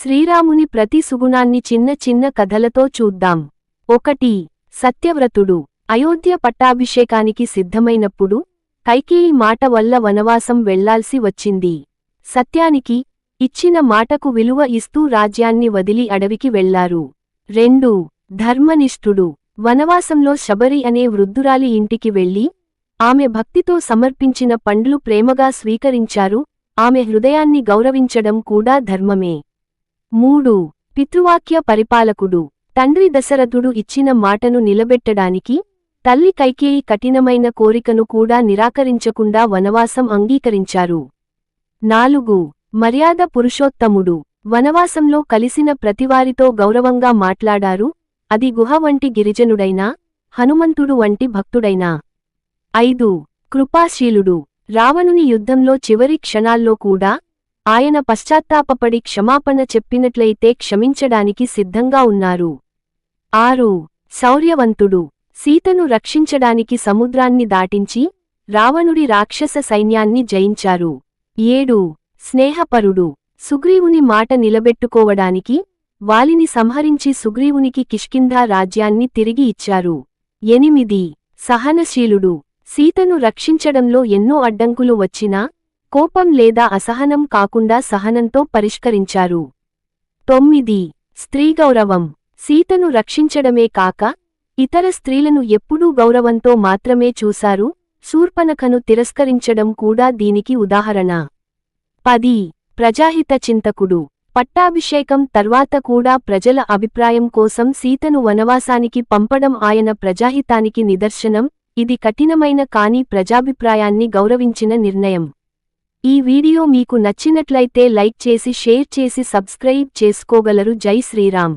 శ్రీరాముని ప్రతి సుగుణాన్ని చిన్న చిన్న కథలతో చూద్దాం. 1. సత్యవ్రతుడు. అయోధ్య పట్టాభిషేకానికి సిద్ధమైనప్పుడు కైకేయి మాట వల్ల వనవాసం వెళ్లాల్సి వచ్చింది. సత్యానికి, ఇచ్చిన మాటకు విలువ ఇస్తూ రాజ్యాన్ని వదిలి అడవికి వెళ్లారు. 2. ధర్మనిష్ఠుడు. వనవాసంలో శబరి అనే వృద్ధురాలి ఇంటికి వెళ్లి ఆమె భక్తితో సమర్పించిన పండ్లు ప్రేమగా స్వీకరించారు. ఆమె హృదయాన్ని గౌరవించడం కూడా ధర్మమే. 3. పితృవాక్య పరిపాలకుడు. తండ్రి దశరథుడు ఇచ్చిన మాటను నిలబెట్టడానికి తల్లి కైకేయి కఠినమైన కోరికను కూడా నిరాకరించకుండా వనవాసం అంగీకరించారు. 4. మర్యాద పురుషోత్తముడు. వనవాసంలో కలిసిన ప్రతివారితో గౌరవంగా మాట్లాడారు, అది గుహ వంటి గిరిజనుడైనా, హనుమంతుడు వంటి భక్తుడైనా. 5. కృపాశీలుడు. రావణుని యుద్ధంలో చివరి క్షణాల్లో కూడా ఆయన పశ్చాత్తాపపడి క్షమాపణ చెప్పినట్లయితే క్షమించడానికి సిద్ధంగా ఉన్నారు. 6. శౌర్యవంతుడు. సీతను రక్షించడానికి సముద్రాన్ని దాటించి రావణుడి రాక్షస సైన్యాన్ని జయించారు. 7. స్నేహపరుడు. సుగ్రీవుని మాట నిలబెట్టుకోవడానికి వాలిని సంహరించి సుగ్రీవునికి కిష్కింధా రాజ్యాన్ని తిరిగి ఇచ్చారు. 8. సహనశీలుడు. సీతను రక్షించడంలో ఎన్నో అడ్డంకులు వచ్చినా కోపం లేదా అసహనం కాకుండా సహనంతో పరిష్కరించారు. 9. స్త్రీగౌరవం. సీతను రక్షించడమే కాక ఇతర స్త్రీలను ఎప్పుడూ గౌరవంతో మాత్రమే చూశారు, శూర్పణఖను తిరస్కరించడం కూడా దీనికి ఉదాహరణ. 10. ప్రజాహిత చింతకుడు. పట్టాభిషేకం తర్వాత కూడా ప్రజల అభిప్రాయం కోసం సీతను వనవాసానికి పంపడం ఆయన ప్రజాహితానికి నిదర్శనం. ఇది కఠినమైన కానీ ప్రజాభిప్రాయాన్ని గౌరవించిన నిర్ణయం. ఈ వీడియో మీకు నచ్చినట్లయితే లైక్ చేసి షేర్ చేసి సబ్స్క్రైబ్ చేసుకోగలరు. జై శ్రీరామ్.